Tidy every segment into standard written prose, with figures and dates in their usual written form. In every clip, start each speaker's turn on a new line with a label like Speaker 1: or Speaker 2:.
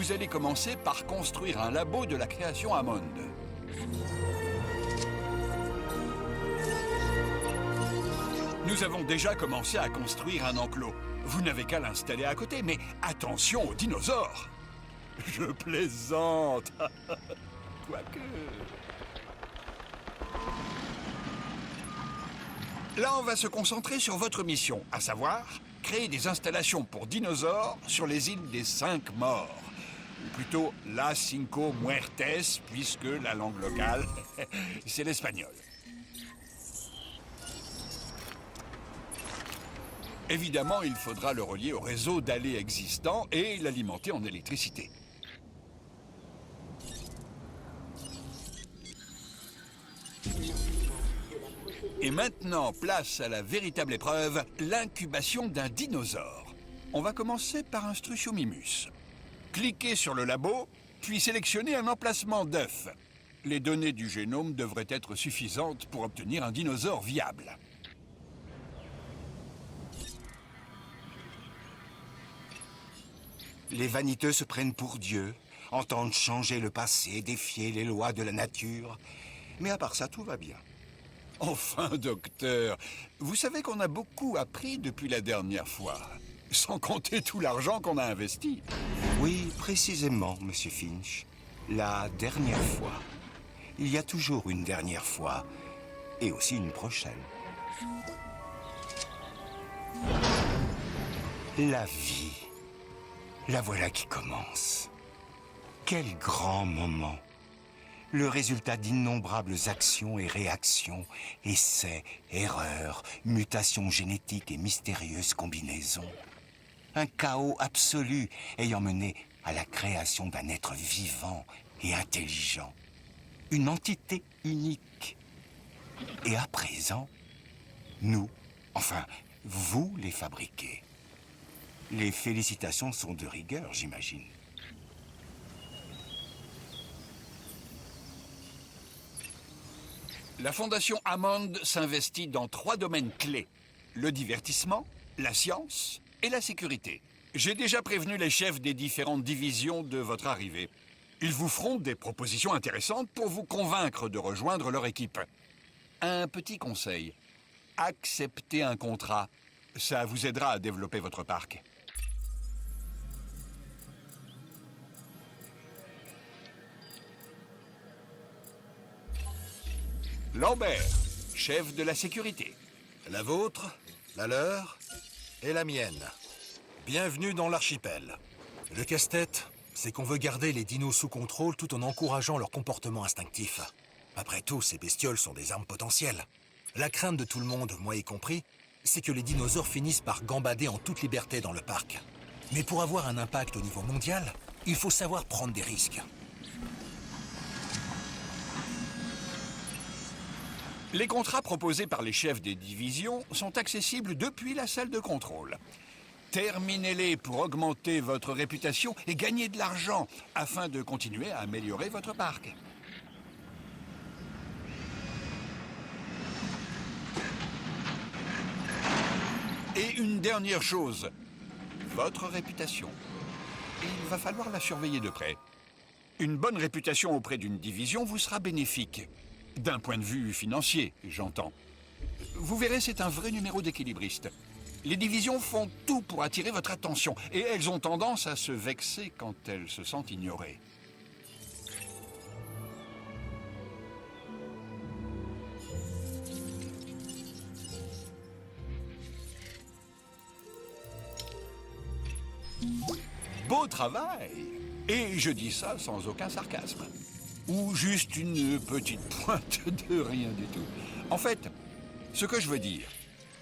Speaker 1: vous allez commencer par construire un labo de la création Hammond. Nous avons déjà commencé à construire un enclos. Vous n'avez qu'à l'installer à côté, mais attention aux dinosaures! Je plaisante! Quoique... Là, on va se concentrer sur votre mission, à savoir créer des installations pour dinosaures sur les îles des 5 morts. Ou plutôt, Las Cinco Muertes, puisque la langue locale, c'est l'espagnol. Évidemment, il faudra le relier au réseau d'allées existant et l'alimenter en électricité. Et maintenant, place à la véritable épreuve, l'incubation d'un dinosaure. On va commencer par un Struthiomimus. Cliquez sur le labo, puis sélectionnez un emplacement d'œuf. Les données du génome devraient être suffisantes pour obtenir un dinosaure viable.
Speaker 2: Les vaniteux se prennent pour Dieu, entendent changer le passé, défier les lois de la nature. Mais à part ça, tout va bien.
Speaker 1: Enfin, docteur, vous savez qu'on a beaucoup appris depuis la dernière fois, sans compter tout l'argent qu'on a investi.
Speaker 2: Oui, précisément, Monsieur Finch. La dernière fois. Il y a toujours une dernière fois, et aussi une prochaine. La vie. La voilà qui commence. Quel grand moment! Le résultat d'innombrables actions et réactions, essais, erreurs, mutations génétiques et mystérieuses combinaisons. Un chaos absolu ayant mené à la création d'un être vivant et intelligent. Une entité unique. Et à présent, nous, enfin, vous les fabriquez. Les félicitations sont de rigueur, j'imagine.
Speaker 1: La Fondation Hammond s'investit dans 3 domaines clés. Le divertissement, la science et la sécurité. J'ai déjà prévenu les chefs des différentes divisions de votre arrivée. Ils vous feront des propositions intéressantes pour vous convaincre de rejoindre leur équipe. Un petit conseil. Acceptez un contrat. Ça vous aidera à développer votre parc. Lambert, chef de la sécurité.
Speaker 3: La vôtre, la leur et la mienne. Bienvenue dans l'archipel. Le casse-tête, c'est qu'on veut garder les dinos sous contrôle tout en encourageant leur comportement instinctif. Après tout, ces bestioles sont des armes potentielles. La crainte de tout le monde, moi y compris, c'est que les dinosaures finissent par gambader en toute liberté dans le parc. Mais pour avoir un impact au niveau mondial, il faut savoir prendre des risques.
Speaker 1: Les contrats proposés par les chefs des divisions sont accessibles depuis la salle de contrôle. Terminez-les pour augmenter votre réputation et gagner de l'argent afin de continuer à améliorer votre parc. Et une dernière chose, votre réputation. Il va falloir la surveiller de près. Une bonne réputation auprès d'une division vous sera bénéfique. D'un point de vue financier, j'entends. Vous verrez, c'est un vrai numéro d'équilibriste. Les divisions font tout pour attirer votre attention, et elles ont tendance à se vexer quand elles se sentent ignorées. Beau travail! Et je dis ça sans aucun sarcasme. Ou juste une petite pointe de rien du tout. En fait, ce que je veux dire,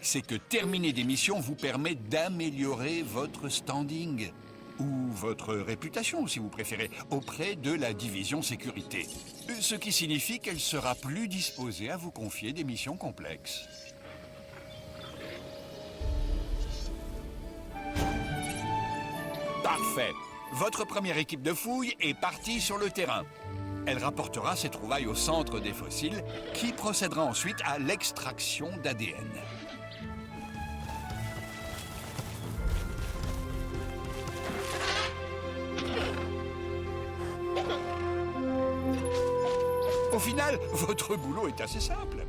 Speaker 1: c'est que terminer des missions vous permet d'améliorer votre standing, ou votre réputation, si vous préférez, auprès de la division sécurité. Ce qui signifie qu'elle sera plus disposée à vous confier des missions complexes. Parfait. Votre première équipe de fouilles est partie sur le terrain. Elle rapportera ses trouvailles au centre des fossiles, qui procédera ensuite à l'extraction d'ADN. final, votre boulot est assez simple.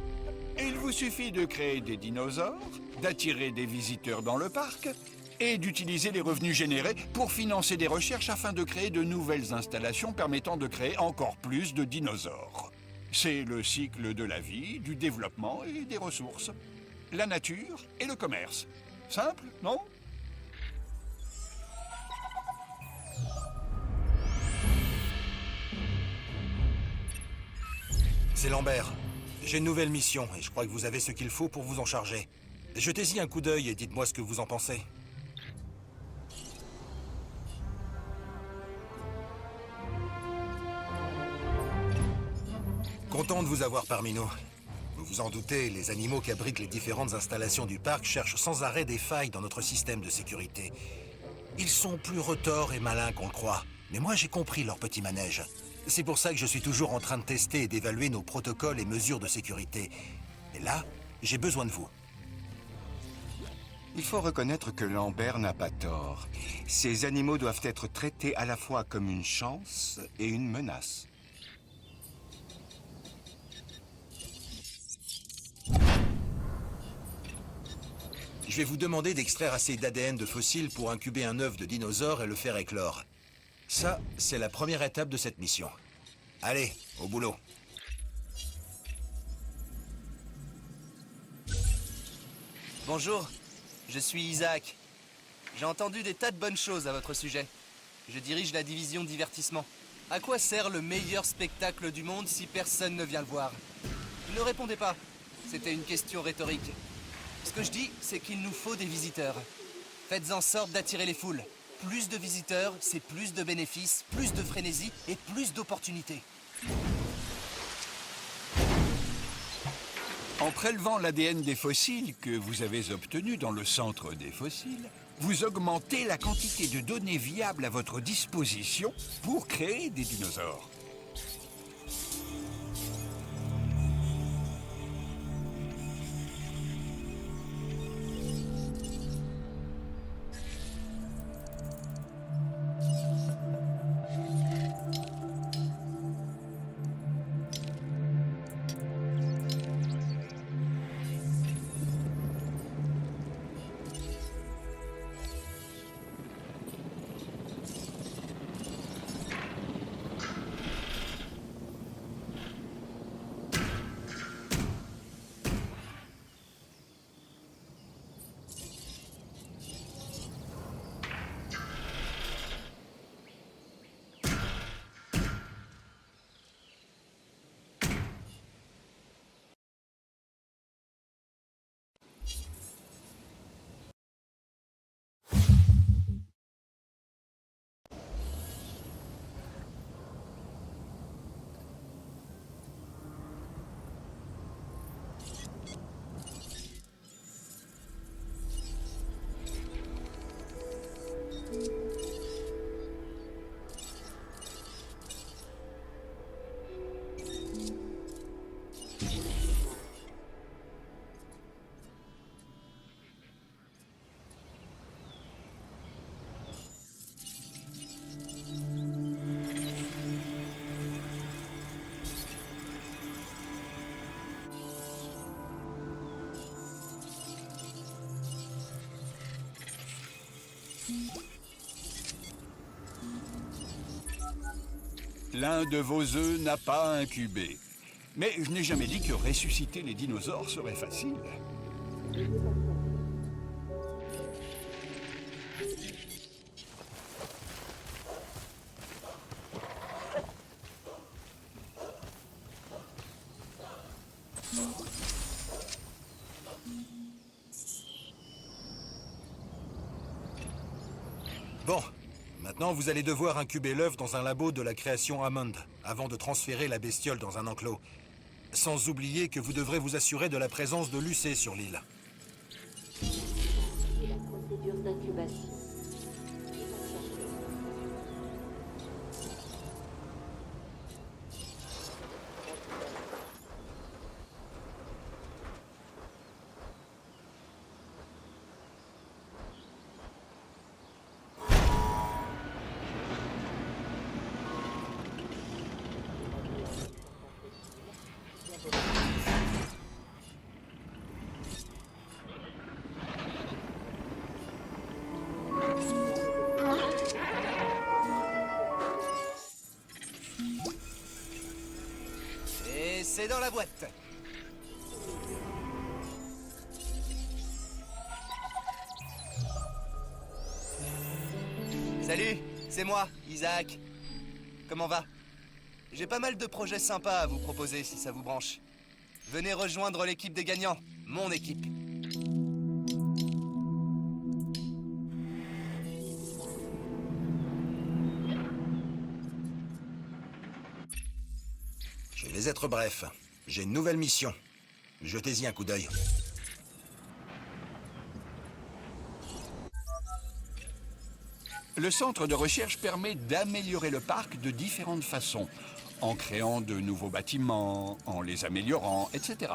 Speaker 1: Il vous suffit de créer des dinosaures, d'attirer des visiteurs dans le parc et d'utiliser les revenus générés pour financer des recherches afin de créer de nouvelles installations permettant de créer encore plus de dinosaures. C'est le cycle de la vie, du développement et des ressources. La nature et le commerce. Simple, non?
Speaker 3: C'est Lambert. J'ai une nouvelle mission et je crois que vous avez ce qu'il faut pour vous en charger. Jetez-y un coup d'œil et dites-moi ce que vous en pensez. Content de vous avoir parmi nous. Vous vous en doutez, les animaux qui abritent les différentes installations du parc cherchent sans arrêt des failles dans notre système de sécurité. Ils sont plus retors et malins qu'on le croit. Mais moi, j'ai compris leur petit manège. C'est pour ça que je suis toujours en train de tester et d'évaluer nos protocoles et mesures de sécurité. Et là, j'ai besoin de vous.
Speaker 2: Il faut reconnaître que Lambert n'a pas tort. Ces animaux doivent être traités à la fois comme une chance et une menace.
Speaker 3: Je vais vous demander d'extraire assez d'ADN de fossiles pour incuber un œuf de dinosaure et le faire éclore. Ça, c'est la première étape de cette mission. Allez, au boulot.
Speaker 4: Bonjour, je suis Isaac. J'ai entendu des tas de bonnes choses à votre sujet. Je dirige la division divertissement. À quoi sert le meilleur spectacle du monde si personne ne vient le voir? Ne répondez pas. C'était une question rhétorique. Ce que je dis, c'est qu'il nous faut des visiteurs. Faites en sorte d'attirer les foules. Plus de visiteurs, c'est plus de bénéfices, plus de frénésie et plus d'opportunités.
Speaker 1: En prélevant l'ADN des fossiles que vous avez obtenu dans le centre des fossiles, vous augmentez la quantité de données viables à votre disposition pour créer des dinosaures. L'un de vos œufs n'a pas incubé. Mais je n'ai jamais dit que ressusciter les dinosaures serait facile.
Speaker 3: Bon, maintenant vous allez devoir incuber l'œuf dans un labo de la création Hammond, avant de transférer la bestiole dans un enclos. Sans oublier que vous devrez vous assurer de la présence de l'UC sur l'île.
Speaker 5: La procédure d'incubation.
Speaker 4: la boîte. Salut, c'est moi, Isaac. Comment va? J'ai pas mal de projets sympas à vous proposer si ça vous branche. Venez rejoindre l'équipe des gagnants, mon équipe.
Speaker 3: Je vais être bref. J'ai une nouvelle mission. Jetez-y un coup d'œil.
Speaker 1: Le centre de recherche permet d'améliorer le parc de différentes façons, en créant de nouveaux bâtiments, en les améliorant, etc.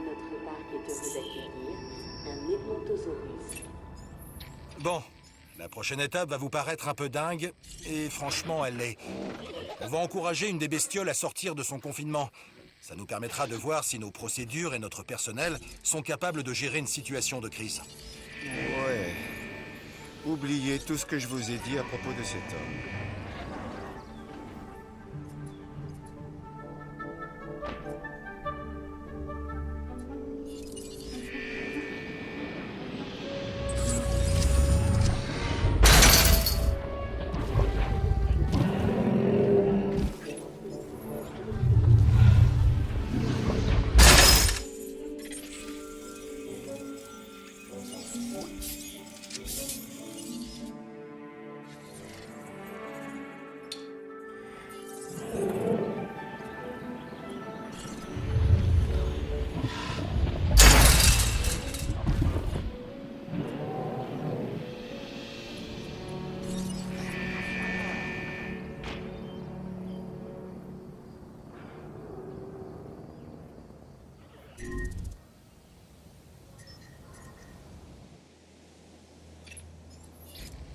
Speaker 5: Notre parc est heureux d'accueillir un Edmontosaurus.
Speaker 3: Bon, la prochaine étape va vous paraître un peu dingue, et franchement, elle l'est. On va encourager une des bestioles à sortir de son confinement. Ça nous permettra de voir si nos procédures et notre personnel sont capables de gérer une situation de crise.
Speaker 2: Ouais. Oubliez tout ce que je vous ai dit à propos de cet homme.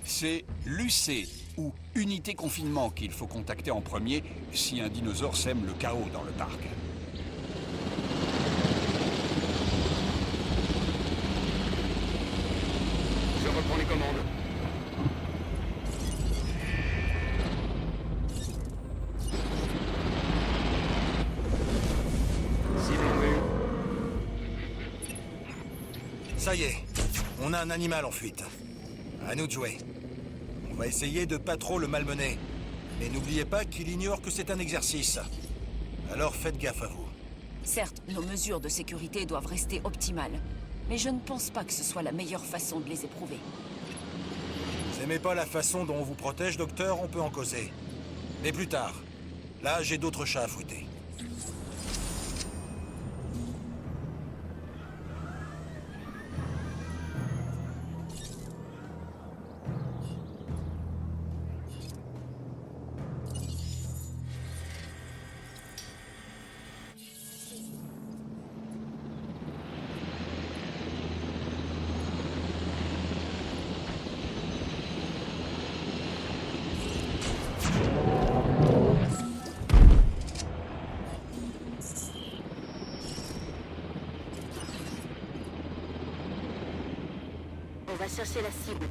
Speaker 1: C'est l'UC, ou Unité Confinement, qu'il faut contacter en premier si un dinosaure sème le chaos dans le parc.
Speaker 6: Je reprends les commandes. Cible en vue.
Speaker 3: Ça y est, on a un animal en fuite. À nous de jouer. On va essayer de pas trop le malmener. Mais n'oubliez pas qu'il ignore que c'est un exercice. Alors faites gaffe à vous.
Speaker 7: Certes, nos mesures de sécurité doivent rester optimales, mais je ne pense pas que ce soit la meilleure façon de les éprouver.
Speaker 3: Vous aimez pas la façon dont on vous protège, docteur, on peut en causer. Mais plus tard. Là, j'ai d'autres chats à fouetter.
Speaker 5: On va chercher la cible.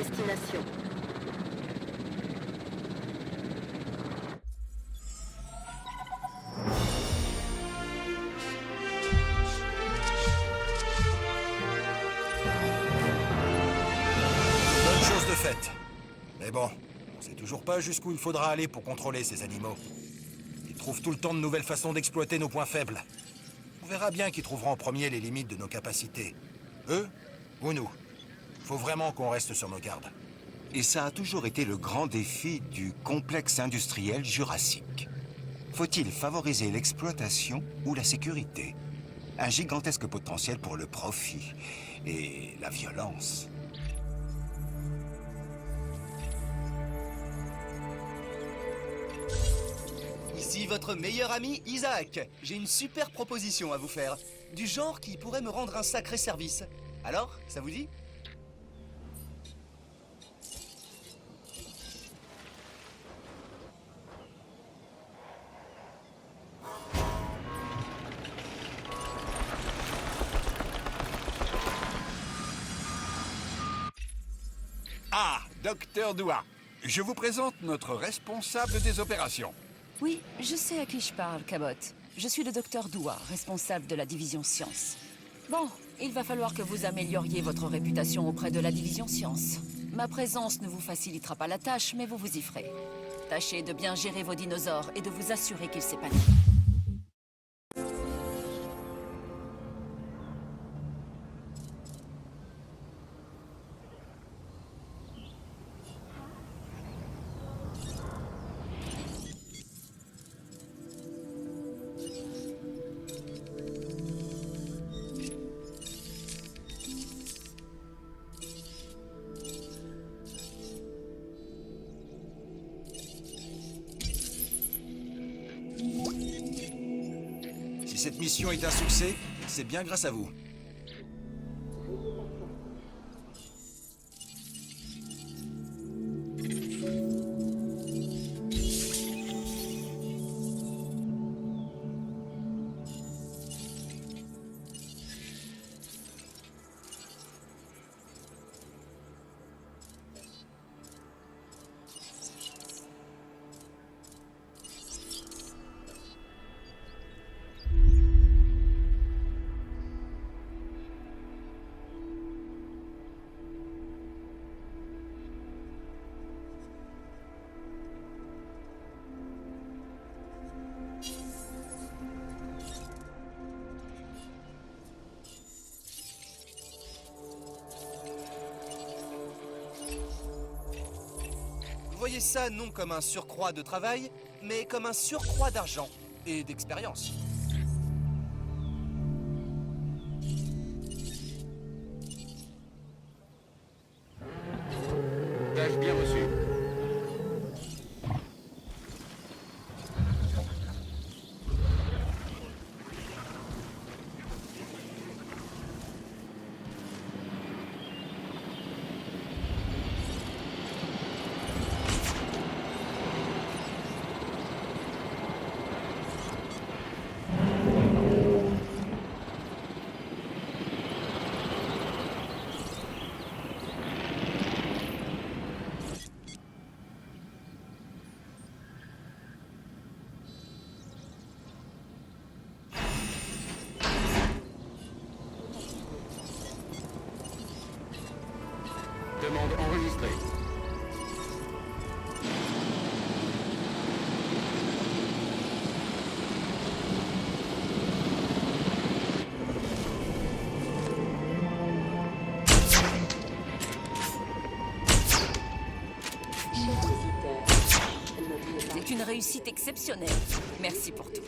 Speaker 5: Destination.
Speaker 3: Bonne chose de faite. Mais bon, on sait toujours pas jusqu'où il faudra aller pour contrôler ces animaux. Ils trouvent tout le temps de nouvelles façons d'exploiter nos points faibles. On verra bien qui trouvera en premier les limites de nos capacités. Eux ou nous. Faut vraiment qu'on reste sur nos gardes.
Speaker 2: Et ça a toujours été le grand défi du complexe industriel jurassique. Faut-il favoriser l'exploitation ou la sécurité? Un gigantesque potentiel pour le profit et la violence.
Speaker 4: Ici votre meilleur ami, Isaac. J'ai une super proposition à vous faire. Du genre qui pourrait me rendre un sacré service. Alors, ça vous dit?
Speaker 1: Ah, docteur Doua, je vous présente notre responsable des opérations.
Speaker 7: Oui, je sais à qui je parle, Cabot. Je suis le docteur Doua, responsable de la division Sciences. Bon, il va falloir que vous amélioriez votre réputation auprès de la division Sciences. Ma présence ne vous facilitera pas la tâche, mais vous vous y ferez. Tâchez de bien gérer vos dinosaures et de vous assurer qu'ils s'épanouissent.
Speaker 3: Si cette mission est un succès, c'est bien grâce à vous.
Speaker 4: Voyez ça non comme un surcroît de travail, mais comme un surcroît d'argent et d'expérience.
Speaker 6: Tâche bien reçue. Demande enregistrée.
Speaker 5: Chers visiteurs, notre
Speaker 7: C'est une réussite exceptionnelle. Merci pour tout.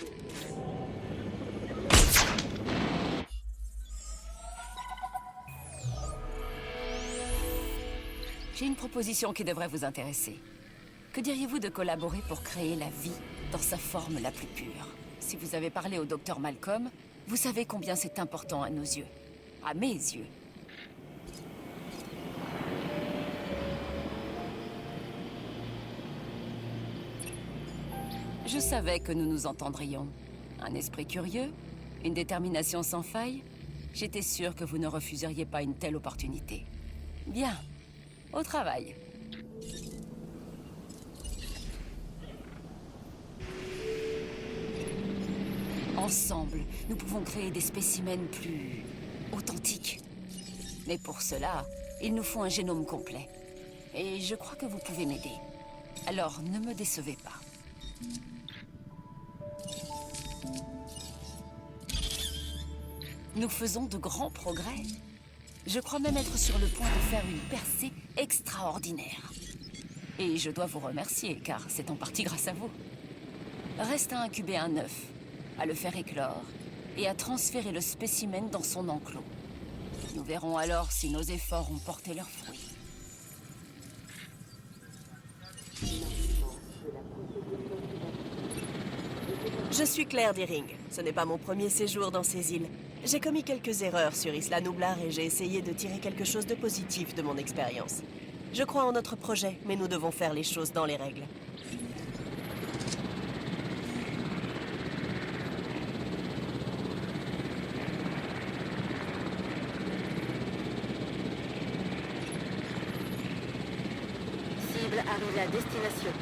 Speaker 7: J'ai une proposition qui devrait vous intéresser. Que diriez-vous de collaborer pour créer la vie dans sa forme la plus pure? Si vous avez parlé au docteur Malcolm, vous savez combien c'est important à nos yeux. À mes yeux. Je savais que nous nous entendrions. Un esprit curieux, une détermination sans faille. J'étais sûre que vous ne refuseriez pas une telle opportunité. Bien. Au travail. Ensemble, nous pouvons créer des spécimens plus authentiques. Mais pour cela, il nous faut un génome complet. Et je crois que vous pouvez m'aider. Alors, ne me décevez pas. Nous faisons de grands progrès. Je crois même être sur le point de faire une percée extraordinaire. Et je dois vous remercier, car c'est en partie grâce à vous. Reste à incuber un œuf, à le faire éclore, et à transférer le spécimen dans son enclos. Nous verrons alors si nos efforts ont porté leurs fruits.
Speaker 8: Je suis Claire Deering. Ce n'est pas mon premier séjour dans ces îles. J'ai commis quelques erreurs sur Isla Nublar et j'ai essayé de tirer quelque chose de positif de mon expérience. Je crois en notre projet, mais nous devons faire les choses dans les règles.
Speaker 5: Cible arrivée à destination.